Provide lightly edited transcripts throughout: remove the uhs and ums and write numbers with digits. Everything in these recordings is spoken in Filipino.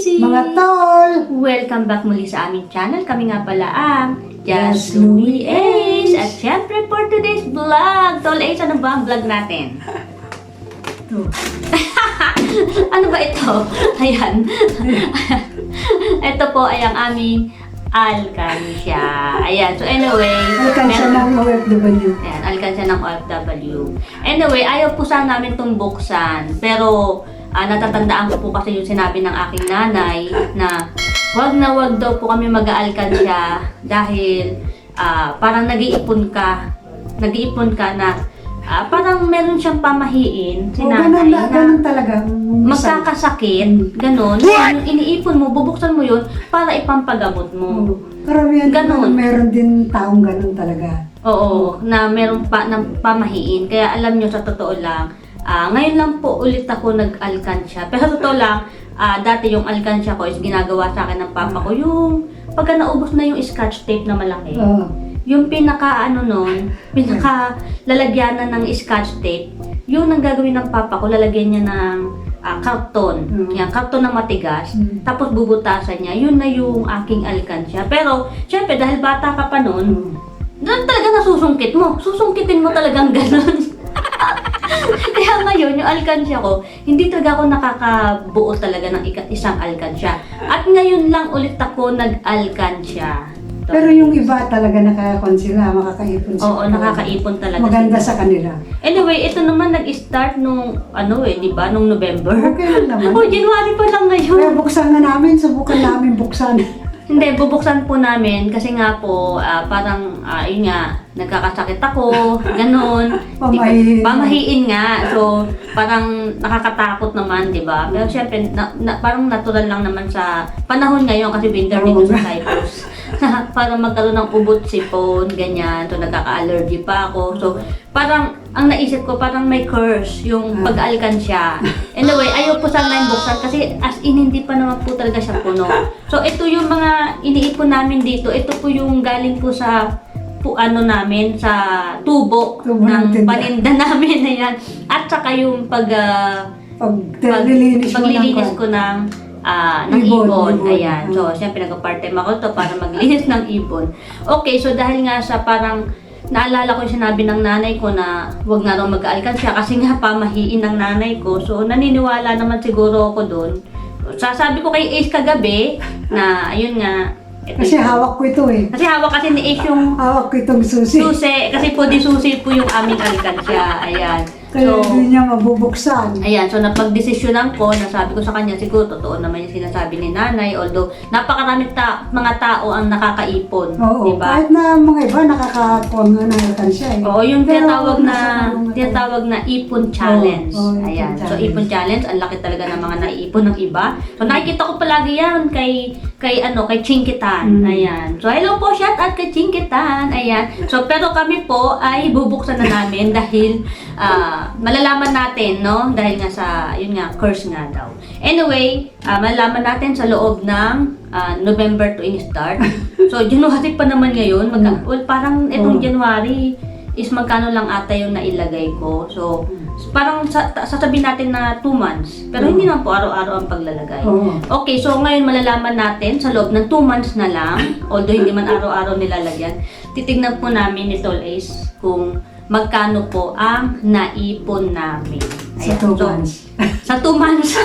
sisi! Mga tol! Welcome back muli sa aming channel. Kami nga pala ang Just Louie Ace. At syempre for today's vlog, Tol Ace, ano ba ang vlog natin? Ito. Ano ba ito? Ayan. Ito po ay ang aming alkansya. Ayan. So anyway. Alkansya ng OFW. Ayan, alkansya ng OFW. Anyway, ayaw po sana namin itong buksan. Pero natatandaan ko po kasi yung sinabi ng aking nanay na wag daw po kami mag-aalkansya dahil parang nag-iipon ka na parang meron siyang pamahiin si nanay na ganun talaga. magkakasakit, ganun. Yung iniipon mo, bubuksan mo yun para ipampagamot mo. Karamihan Ganun. meron din taong ganun talaga. Oo, na meron pa ng pamahiin. Kaya alam nyo, sa totoo lang, ngayon lang po ulit ako nag-alkansya. Pero sa totoo lang, dati yung alkansya ko is ginagawa sa akin ng papa ko. Yung pagka naubos na yung scotch tape na malaki. Yung pinaka lalagyanan ng scotch tape, yung nang gagawin ng papa ko, lalagyan niya ng karton. Yan, karton na matigas. Tapos bubutasan niya. Yun na yung aking alkansya. Pero, syempre, dahil bata ka pa nun, talaga nasusungkit mo. Susungkitin mo talagang ganun. Kaya ngayon, yung alkansya ko, hindi talaga ako nakakabuo talaga ng isang alkansya. At ngayon lang ulit ako nag-alkansya. Pero yung iba talaga nakakon sila, makakaipon sila. Oo, nakakaipon talaga. Maganda sila sa kanila. Anyway, ito naman nag-start nung, di ba, nung November. Okay lang naman. Oh, January pa lang ngayon. Kaya buksan na namin, subukan namin buksan. Hindi, bubuksan po namin kasi nga po, parang, yun nga, nagkakasakit ako, ganun. Pamahiin. Pamahiin nga. So, parang nakakatakot naman, di ba? Pero syempre, parang natural lang naman sa panahon ngayon kasi winter dito sa Cyprus. Parang magkaroon ng ubot sipon, ganyan. So, nagkaka-allergy pa ako. So, parang, ang naisip ko, parang may curse yung pag-alkansya. Anyway, ayaw po sana yung buksan kasi as in, hindi pa naman po talaga siya puno. So, ito yung mga iniipon namin dito. Ito po yung galing po sa namin sa tubo ng paninda namin na yan. At saka yung paglilinis ko ng ibon. Ayan. So, siyempre nag-part-time ako to para maglinis ng ibon. Okay, so dahil nga sa parang naalala ko yung sinabi ng nanay ko na huwag na raw mag-aalkansya kasi nga pamahiin ng nanay ko. So, naniniwala naman siguro ako doon. Sasabi ko kay Ace kagabi na ayun nga, Kasi hawak ko ito eh. Kasi hawak kasi ni Ace yung Hawak ko itong susi. susi. Kasi po di susi po yung aming alkansya. Ayan. Kaya hindi niya mabubuksan. Ayan. So, napagdesisyonan ko, nasabi ko sa kanya, siguro totoo naman yung sinasabi ni nanay. Although, napakarami mga tao ang nakakaipon. Oo, diba? kahit na mga iba nakakakuha nga ng alkansya eh. Oo, yung Pero tinatawag na ipon challenge. Oo, Ayan. ipon So, ipon challenge, ang laki talaga ng mga naiipon ng iba. So, nakikita ko palagi yan kay Chinkitan. Ayan. So, hello po, shout out kay Chinkitan. Ayan. So, pero kami po ay bubuksan na namin dahil malalaman natin, no? Dahil nga sa, yun nga, curse nga daw. Anyway, malalaman natin sa loob ng November to in-start. So, January pa naman ngayon. Parang itong January is magkano lang ata yung nailagay ko. So, parang sasabihin natin na 2 months. Pero hindi naman po araw-araw ang paglalagay. Okay, so ngayon malalaman natin sa loob ng 2 months na lang, although hindi man araw-araw nilalagyan, titignan po namin ni Tol Ace kung magkano po ang naipon namin. Sa 2 months. Sa 2 months.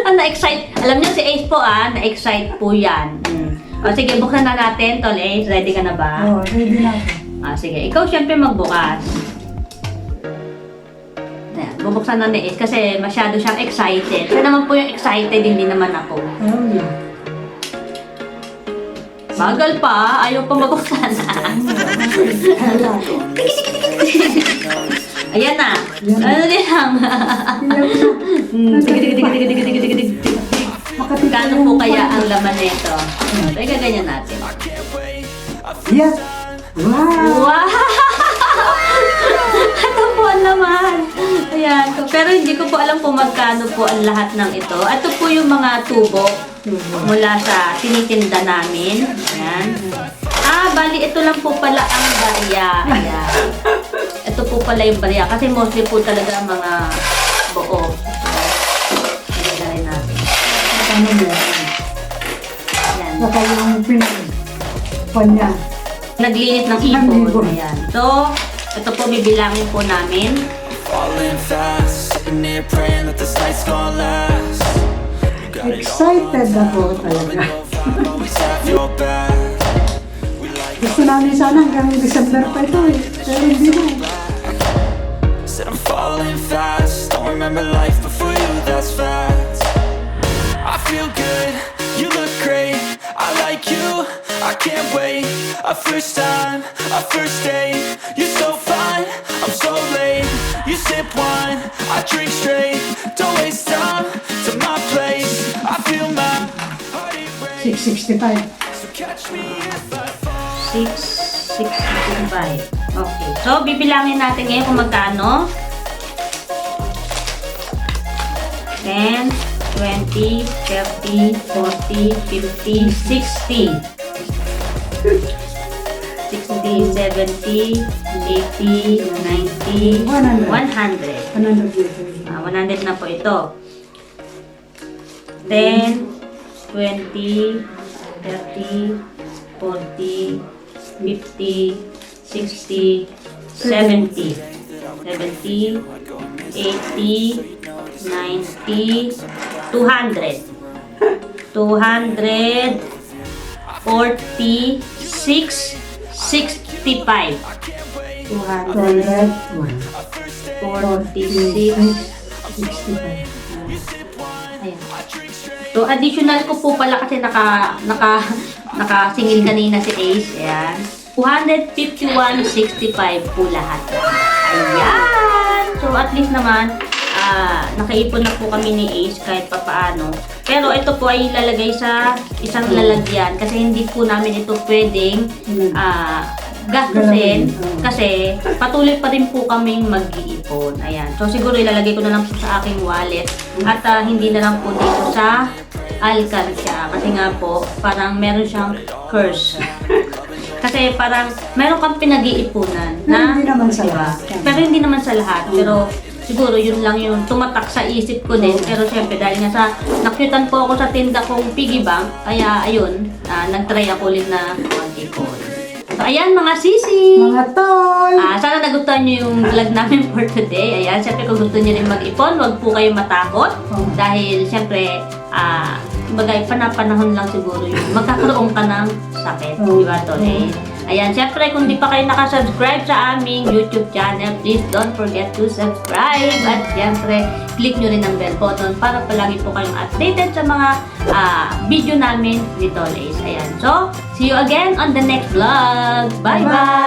Na-excite. Alam niyo si Ace po na-excite po yan. O sige, buksan na natin. Tol Ace, ready ka na ba? Oo, ready na ako. Sige. Ikaw syempre magbukas. Ayan, bubuksan na ni Ace kasi masyado siyang excited. Siya naman po yung excited, hindi naman ako. Bagal pa, ayaw pa mabuksan. Ayan na. Ano din lang. Kano po kaya ang laman nito? Teka, ganyan natin. Yes! Wow! Wow! Ito po ang laman. Ayan. Pero hindi ko po alam kung magkano po ang lahat ng ito. Ito po yung mga tubo mula sa tinitinda namin. Ayan. Bali, ito lang po pala ang barya. Ayan. Ito po pala yung barya. Kasi mostly po talaga mga buo. Nagagaling natin. ano meron. Ayan. Saka yung niya. Naglinis ng Ng ibon. ipon. Ayan. So, ito po bibilangin po namin. Falling fast, sitting here praying that this night's gonna last. You got it all Excited ako talaga. I always have your back. We like Gusto namin sana hanggang December pa ito eh. Pero hindi na. said I'm falling fast. Don't remember life before you, that's fact. I feel good, you look great. I like you, I can't wait. A first time, a first date. You're so fine, I'm so late. You sip wine, I drink straight. Don't waste time to my place. I feel my heart erase. 665. So catch me if I fall. 665. Okay. So, bibilangin natin ngayon kung magkano. 10, 20, 30, 40, 50, 60. 60, 70, 80, 90, 100. 100 liters. 100 na po ito. 10, 20, 30, 40, 50, 60, 70, 70, 80, 90, 200, 246, 65, 246, 65. ayan. So, additional ko po pala kasi nakasingil kanina si Ace. Ayan. 251.65 po lahat. Ayan! So, at least naman, nakaipon na po kami ni Ace kahit papaano. Pero ito po ay ilalagay sa isang lalagyan kasi hindi po namin ito pwedeng gastusin kasi patuloy pa rin po kaming mag-iipon. Ayan. So, siguro ilalagay ko na lang po sa aking wallet at hindi na lang po dito sa alkansya kasi nga po parang meron siyang curse. Kasi parang meron kang pinag-iipunan na Hindi naman sa diba? lahat. Pero hindi naman sa lahat. Pero siguro yun lang yung tumatak sa isip ko din. Pero syempre dahil nga sa nakyutan po ako sa tinda kong piggy bank, kaya ayun, nag-try ako ulit na mag-ipon. So ayan mga sisi! Mga tol! Sana nagustuhan nyo yung vlog namin for today. Ayan, syempre kung gusto nyo rin mag-ipon, huwag po kayo matakot. Dahil syempre, bagay panapanahon lang siguro yung magkakaroon ka ng sakit. Di ba, Tole? Ayan, syempre kung di pa kayo nakasubscribe sa aming YouTube channel, please don't forget to subscribe. At syempre, click nyo rin ang bell button para palagi po kayong updated sa mga video namin ni Tole. Ayan, so, see you again on the next vlog. Bye-bye!